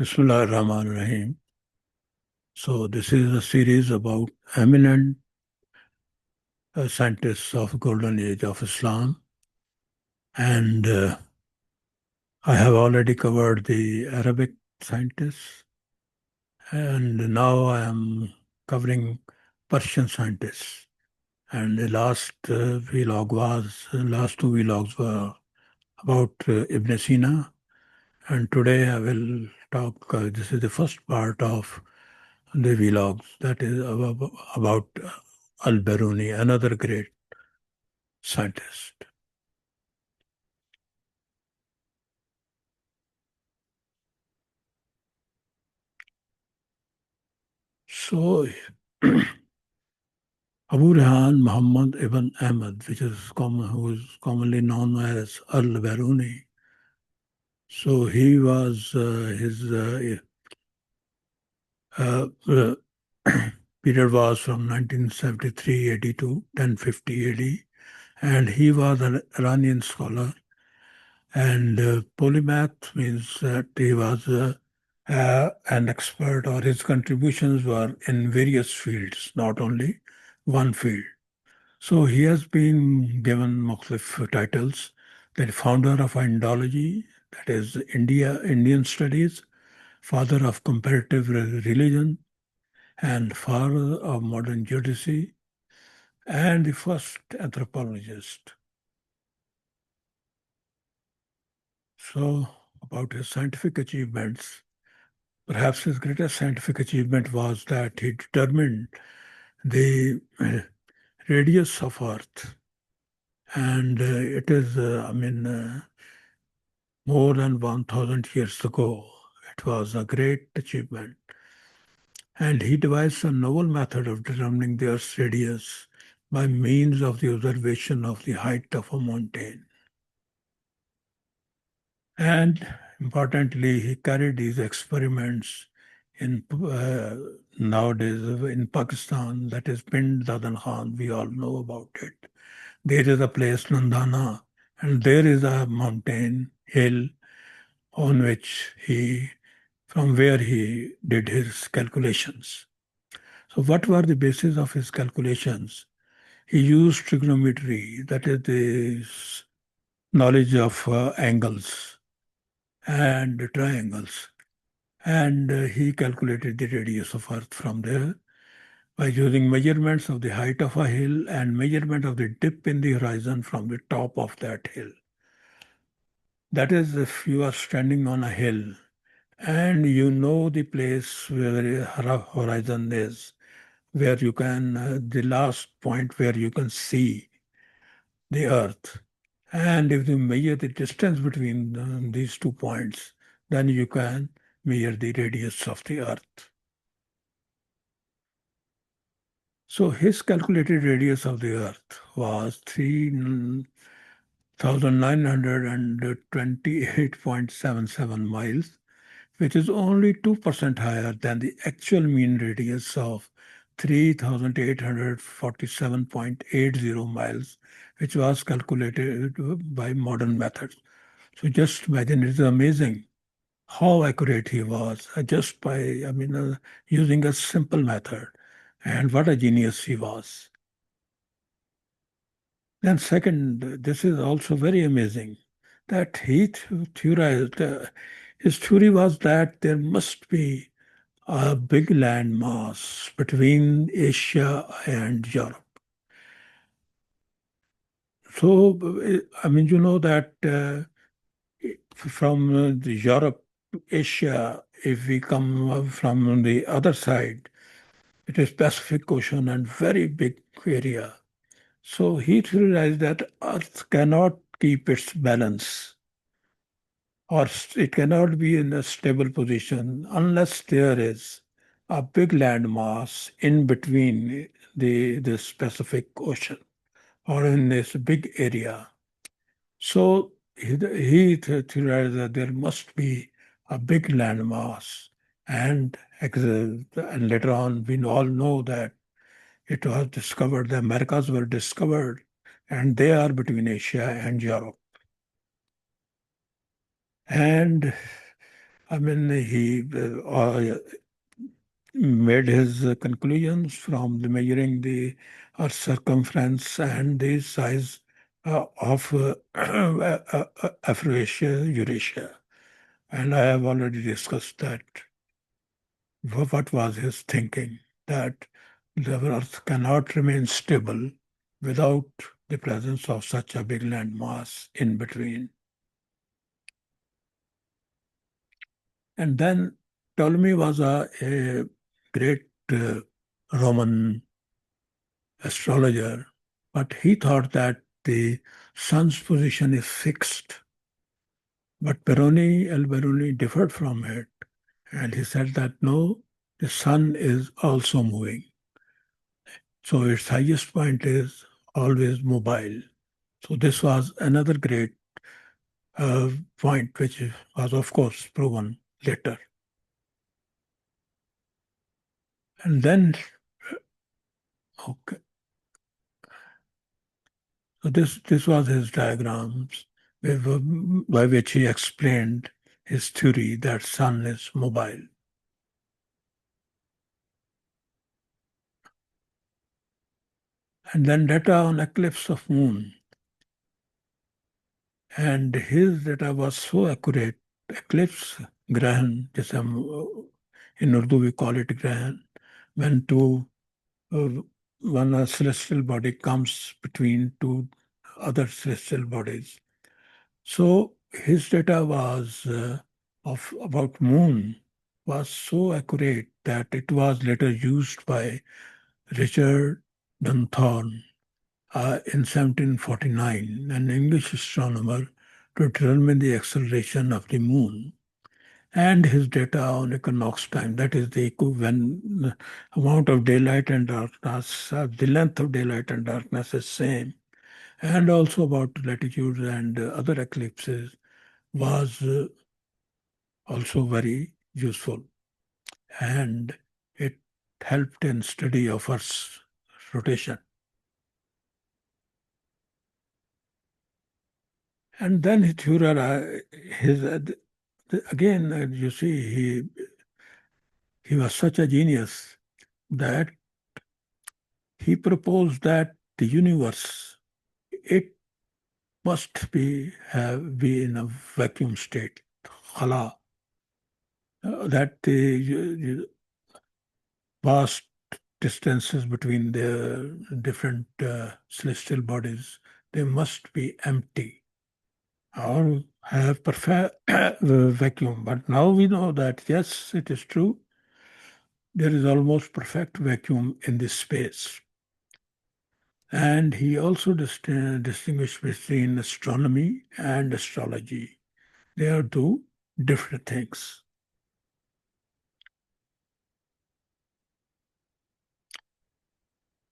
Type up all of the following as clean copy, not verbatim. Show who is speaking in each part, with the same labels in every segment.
Speaker 1: Bismillah ar-Rahman ar-Rahim. So this is a series about eminent scientists of Golden Age of Islam, and I have already covered the Arabic scientists, and now I am covering Persian scientists. And the last two vlogs were about Ibn Sina, and today I will talk. This is the first part of the vlogs that is about al-Biruni, another great scientist. So, Abu Rayhan Muhammad ibn Ahmad, who is commonly known as al-Biruni. So he was his uh, uh, period was from 1973 AD to 1050 AD, and he was an Iranian scholar. And polymath means that he was an expert, or his contributions were in various fields, not only one field. So he has been given Mukhlif titles: the founder of Indology, that is Indian studies, father of comparative religion, and father of modern geodesy, and the first anthropologist. So, about his scientific achievements, perhaps his greatest scientific achievement was that he determined the radius of Earth. And it is, more than 1,000 years ago. It was a great achievement. And he devised a novel method of determining the Earth's radius by means of the observation of the height of a mountain. And importantly, he carried these experiments in nowadays in Pakistan, that is Pind Dadan Khan. We all know about it. There is a place, Nandana, and there is a mountain hill on which from where he did his calculations. So, what were the basis of his calculations? He used trigonometry, that is the knowledge of angles and triangles. And he calculated the radius of Earth from there by using measurements of the height of a hill and measurement of the dip in the horizon from the top of that hill. That is, if you are standing on a hill and you know the place where the horizon is, where you can, the last point where you can see the Earth. And if you measure the distance between these 2 points, then you can measure the radius of the Earth. So his calculated radius of the Earth was 3,928.77 miles, which is only 2% higher than the actual mean radius of 3,847.80 miles, which was calculated by modern methods. So just imagine, it's amazing how accurate he was just by, using a simple method. And what a genius he was. Then second, this is also very amazing that he theorized, his theory was that there must be a big land mass between Asia and Europe. So, you know that from the Europe, Asia, if we come from the other side, it is Pacific Ocean and very big area. So he theorized that Earth cannot keep its balance, or it cannot be in a stable position unless there is a big land mass in between this Pacific Ocean or in this big area. So he theorized that there must be a big land mass, and later on we all know that it was discovered, the Americas were discovered, and they are between Asia and Europe. And I mean, he made his conclusions from the measuring the Earth's circumference and the size of Afroasia, Eurasia. And I have already discussed that. What was his thinking? That the Earth cannot remain stable without the presence of such a big landmass in between. And then Ptolemy was a great Roman astrologer, but he thought that the sun's position is fixed. But Biruni differed from it, and he said that no, the sun is also moving. So its highest point is always mobile. So this was another great point, which was, of course, proven later. And then, okay, so this was his diagrams, by which he explained his theory that sun is mobile. And then data on eclipse of moon. And his data was so accurate. Eclipse Grahan, जैसे हम in Urdu we call it Grahan, when uh, one celestial body comes between two other celestial bodies. So his data was of about moon was so accurate that it was later used by Richard Dunthorne in 1749, an English astronomer, to determine the acceleration of the moon. And his data on equinox time, that is when the amount of daylight and darkness, the length of daylight and darkness is same, and also about latitudes and other eclipses, was also very useful. And it helped in study of Earth's rotation. And then again, you see, he was such a genius that he proposed that the universe, it must be in a vacuum state, khala, that the vast distances between the different celestial bodies, they must be empty or have perfect vacuum. But now we know that, yes, it is true. There is almost perfect vacuum in this space. And he also distinguished between astronomy and astrology. They are two different things.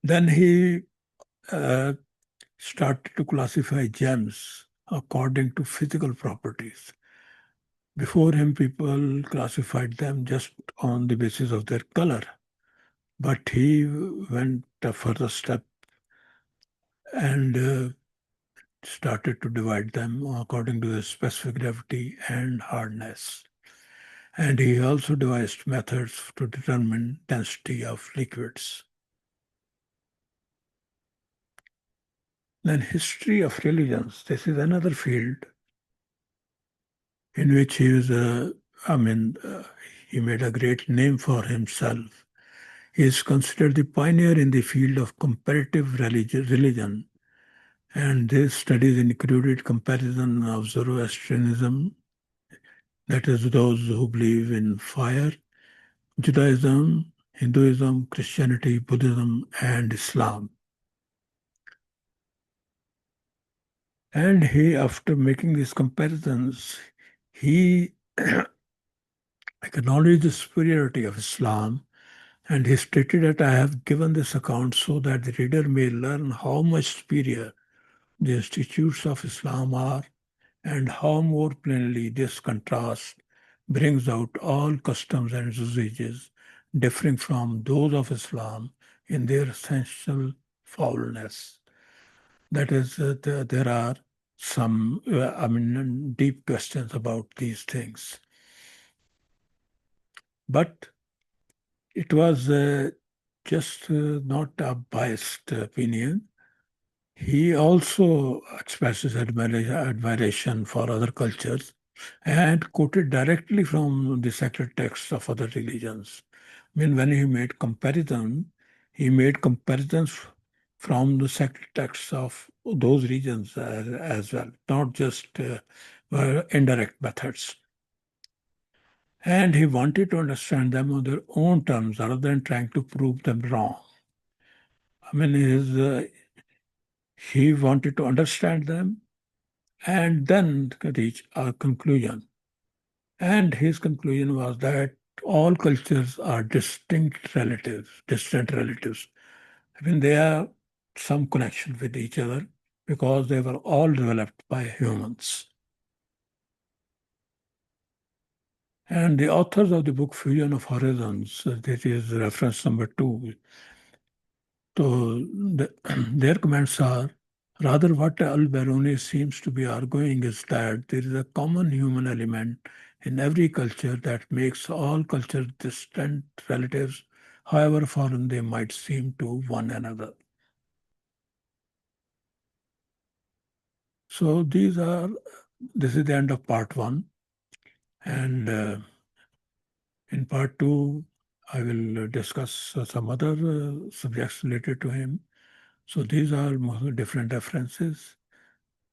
Speaker 1: Then he uh, started to classify gems according to physical properties. Before him, people classified them just on the basis of their color. But he went a further step and started to divide them according to the specific gravity and hardness. And he also devised methods to determine density of liquids. Then history of religions. This is another field in which he made a great name for himself. He is considered the pioneer in the field of comparative religion, and his studies included comparison of Zoroastrianism, that is, those who believe in fire, Judaism, Hinduism, Christianity, Buddhism, and Islam. And he, after making these comparisons, he acknowledged the superiority of Islam, and he stated that I have given this account so that the reader may learn how much superior the institutes of Islam are and how more plainly this contrast brings out all customs and usages differing from those of Islam in their essential foulness. That is, there are some, deep questions about these things. But it was just not a biased opinion. He also expresses admiration for other cultures and quoted directly from the sacred texts of other religions. I mean, when he made comparisons from the sacred texts of those regions as well, not just indirect methods. And he wanted to understand them on their own terms rather than trying to prove them wrong. I mean, he wanted to understand them and then reach a conclusion. And his conclusion was that all cultures are distant relatives. I mean, they have some connection with each other because they were all developed by humans. And the authors of the book Fusion of Horizons, this is reference number 2. So their comments are rather what Al-Biruni seems to be arguing is that there is a common human element in every culture that makes all cultures distant relatives, however foreign they might seem to one another. So this is the end of part 1. And in part 2, I will discuss some other subjects related to him. So these are different references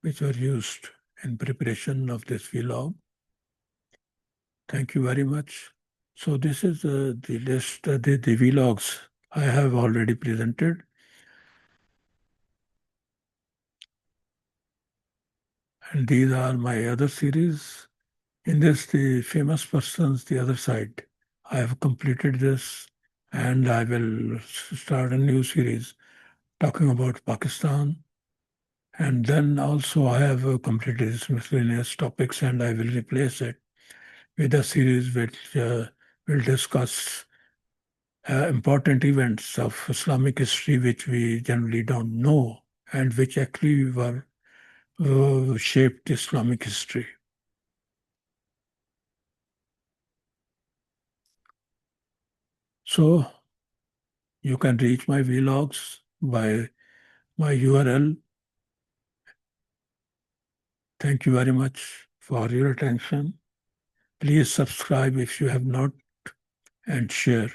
Speaker 1: which were used in preparation of this vlog. Thank you very much. So this is the list, the vlogs I have already presented. And these are my other series. In this, the famous persons, the other side. I have completed this and I will start a new series talking about Pakistan. And then also I have completed this miscellaneous topics and I will replace it with a series which will discuss important events of Islamic history which we generally don't know and which actually were shaped Islamic history. So you can reach my vlogs by my URL. Thank you very much for your attention. Please subscribe if you have not and share.